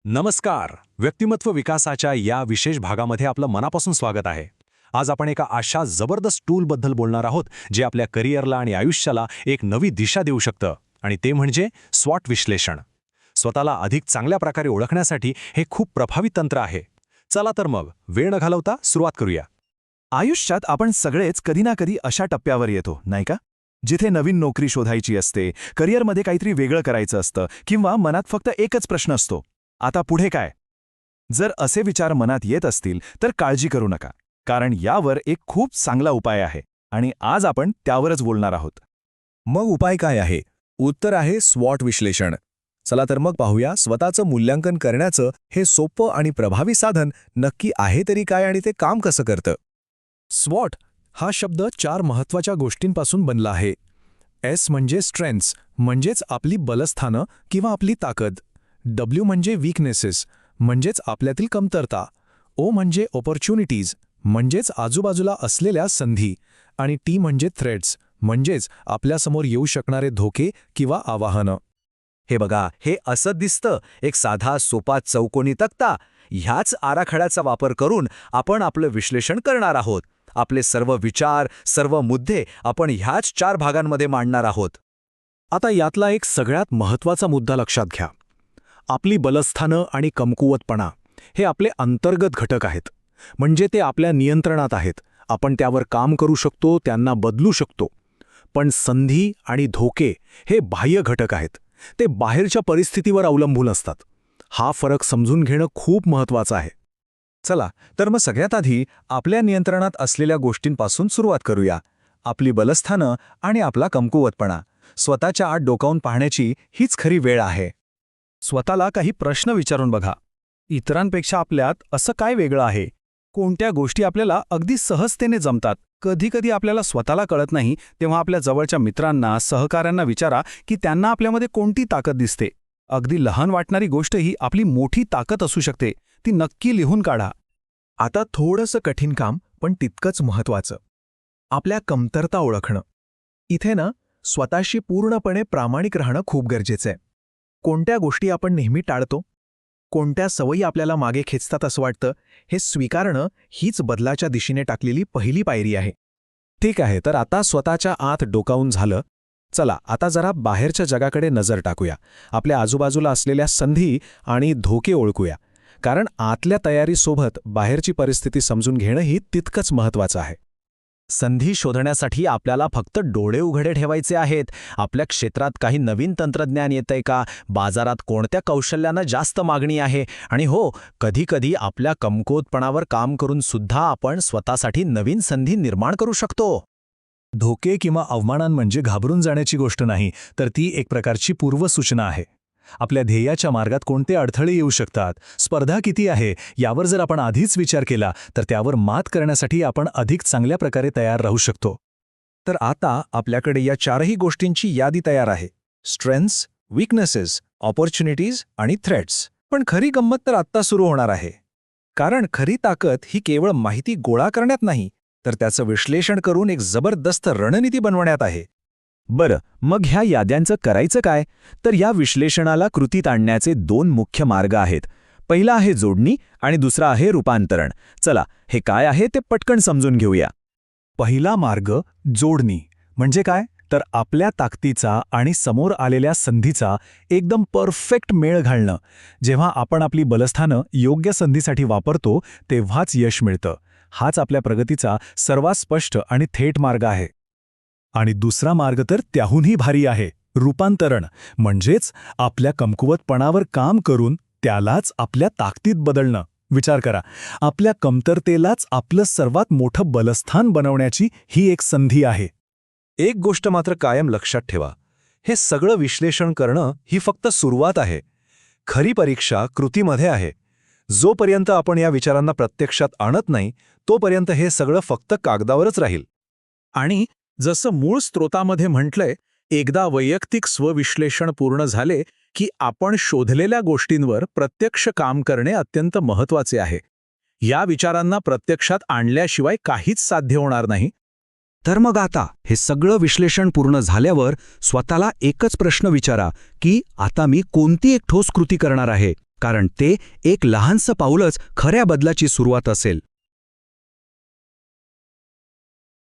नमस्कार. व्यक्तिमत्व विकासाच्या या विशेष भागामध्ये आपलं मनापासून स्वागत आहे. आज आपण एका अशा जबरदस्त टूलबद्दल बोलणार आहोत जे आपल्या करिअरला आणि आयुष्याला एक नवी दिशा देऊ शकतं, आणि ते म्हणजे स्वॉट विश्लेषण. स्वतःला अधिक चांगल्या प्रकारे ओळखण्यासाठी हे खूप प्रभावी तंत्र आहे. चला तर मग वेळ न घालवता सुरुवात करूया. आयुष्यात आपण सगळेच कधी ना कधी अशा टप्प्यावर येतो, नाही का? जिथे नवीन नोकरी शोधायची असते, करिअरमध्ये काहीतरी वेगळं करायचं असतं, किंवा मनात फक्त एकच प्रश्न असतो, आता पुढे काय? जर असे विचार मनात येत असतील तर काळजी करू नका, कारण यावर एक खूप चांगला उपाय आहे आणि आज आपण त्यावरच बोलणार आहोत. मग उपाय काय आहे? उत्तर आहे स्वॉट विश्लेषण. चला तर मग पाहूया स्वतःचं मूल्यांकन करण्याचं हे सोपं आणि प्रभावी साधन नक्की आहे तरी काय आणि ते काम कसं करतं. स्वॉट हा शब्द 4 महत्त्वाच्या गोष्टींपासून बनला आहे. एस म्हणजे स्ट्रेंथ्स, म्हणजेच आपली बलस्थानं किंवा आपली ताकद. डब्ल्यू म्हणजे वीकनेसेस, म्हणजेच आपल्यातील कमतरता. ओ म्हणजे ऑपॉर्च्युनिटीज, म्हणजेच आजूबाजूला असलेल्या संधी. आणि टी म्हणजे थ्रेट्स, म्हणजेच आपल्यासमोर येऊ शकणारे धोके किंवा आव्हानं. हे बघा, हे असं दिसतं एक साधा सोपा चौकोनी तक्ता. ह्याच आराखड्याचा वापर करून आपण आपलं विश्लेषण करणार आहोत. आपले सर्व विचार, सर्व मुद्दे आपण ह्याच 4 भागांमध्ये मांडणार आहोत. आता यातला एक सगळ्यात महत्त्वाचा मुद्दा लक्षात घ्या. आपली बलस्थानं आणि कमकुवतपणा हे आपले अंतर्गत घटक आहेत, म्हणजे ते आपल्या नियंत्रणात आहेत. आपण त्यावर काम करू शकतो, त्यांना बदलू शकतो. पण संधी आणि धोके हे बाह्य घटक आहेत, ते बाहेरच्या परिस्थितीवर अवलंबून असतात. हा फरक समजून घेणं खूप महत्त्वाचं आहे. चला तर मग सगळ्यात आधी आपल्या नियंत्रणात असलेल्या गोष्टींपासून सुरुवात करूया. आपली बलस्थानं आणि आपला कमकुवतपणा. स्वतःच्या आत डोकावून पाहण्याची हीच खरी वेळ आहे. स्वतःला काही प्रश्न विचारून बघा. इतरांपेक्षा आपल्यात असं काय वेगळं आहे? कोणत्या गोष्टी आपल्याला अगदी सहजतेने जमतात? कधीकधी आपल्याला स्वतःला कळत नाही, तेव्हा आपल्या जवळच्या मित्रांना, सहकाऱ्यांना विचारा की त्यांना आपल्यामध्ये कोणती ताकद दिसते. अगदी लहान वाटणारी गोष्ट ही आपली मोठी ताकद असू शकते. ती नक्की लिहून काढा. आता थोडंसं कठीण काम, पण तितकंच महत्त्वाचं. आपल्या कमतरता ओळखणं. इथे स्वतःशी पूर्णपणे प्रामाणिक राहणं खूप गरजेचं आहे. कोणत्या गोष्टी आपण नेहमी टाळतो, कोणत्या सवयी आपल्याला मागे खेचतात असं वाटतं, हे स्वीकारणं हीच बदलाच्या दिशेने टाकलेली पहिली पायरी आहे. ठीक आहे, तर आता स्वतःच्या आत डोकावून झालं. चला आता जरा बाहेरच्या जगाकडे नजर टाकूया. आपल्या आजूबाजूला असलेल्या संधी आणि धोके ओळखूया, कारण आतल्या तयारीसोबत बाहेरची परिस्थिती समजून घेणंही तितकंच महत्त्वाचं आहे. संधी शोधण्यासाठी आपल्याला फक्त डोळे उघडे ठेवायचे आहेत. आपल्या क्षेत्रात काही नवीन तंत्रज्ञान येतंय का? बाजारात कोणत्या कौशल्यांना जास्त मागणी आहे? आणि हो, कधीकधी आपल्या कमकुवतपणावर काम करून सुद्धा आपण स्वतःसाठी नवीन संधी निर्माण करू शकतो. धोके किंवा अवमानान म्हणजे घाबरून जाण्याची गोष्ट नाही, तर ती एक प्रकारची पूर्वसूचना आहे. आपल्या ध्येयाच्या मार्गात कोणते अडथळे येऊ शकतात, स्पर्धा किती आहे, यावर जर आपण आधीच विचार केला तर त्यावर मात करण्यासाठी आपण अधिक चांगल्या प्रकारे तयार राहू शकतो. तर आता आपल्याकडे या 4ही गोष्टींची यादी तयार आहे. स्ट्रेंथ्स, वीकनेसेस, ऑपॉर्च्युनिटीज आणि थ्रेट्स. पण खरी गंमत तर आत्ता सुरू होणार आहे. कारण खरी ताकद ही केवळ माहिती गोळा करण्यात नाही, तर त्याचं विश्लेषण करून एक जबरदस्त रणनीती बनवण्यात आहे. बरं, मग ह्या याद्यांचं करायचं काय? तर या विश्लेषणाला कृतीत आणण्याचे 2 मुख्य मार्ग आहेत. पहिला आहे जोडणी आणि दुसरा आहे रूपांतरण. चला, हे काय आहे ते पटकन समजून घेऊया. पहिला मार्ग जोडणी म्हणजे काय? तर आपल्या ताकदीचा आणि समोर आलेल्या संधीचा एकदम परफेक्ट मेळ घालणं. जेव्हा आपण आपली बलस्थानं योग्य संधीसाठी वापरतो तेव्हाच यश मिळतं. हाच आपल्या प्रगतीचा सर्वात स्पष्ट आणि थेट मार्ग आहे. आणि दुसरा मार्ग तर त्याहूनही भारी आहे, रूपांतरण. म्हणजेच आपल्या कमकुवतपणावर काम करून त्यालाच आपल्या ताकदीत बदलणं. विचार करा, आपल्या कमतरतेलाच आपलं सर्वात मोठं बलस्थान बनवण्याची ही एक संधी आहे. एक गोष्ट मात्र कायम लक्षात ठेवा, हे सगळं विश्लेषण करणं ही फक्त सुरुवात आहे. खरी परीक्षा कृतीमध्ये आहे. जोपर्यंत आपण या विचारांना प्रत्यक्षात आणत नाही, तोपर्यंत हे सगळं फक्त कागदावरच राहील. आणि जसं मूळ स्त्रोतामध्ये म्हटलंय, एकदा वैयक्तिक स्वविश्लेषण पूर्ण झाले की आपण शोधलेल्या गोष्टींवर प्रत्यक्ष काम करणे अत्यंत महत्त्वाचे आहे. या विचारांना प्रत्यक्षात आणल्याशिवाय काहीच साध्य होणार नाही. तर मग आता हे सगळं विश्लेषण पूर्ण झाल्यावर स्वतःला एकच प्रश्न विचारा की आता मी कोणती एक ठोस कृती करणार आहे. कारण ते एक लहानसं पाऊलच खऱ्या बदलाची सुरुवात असेल.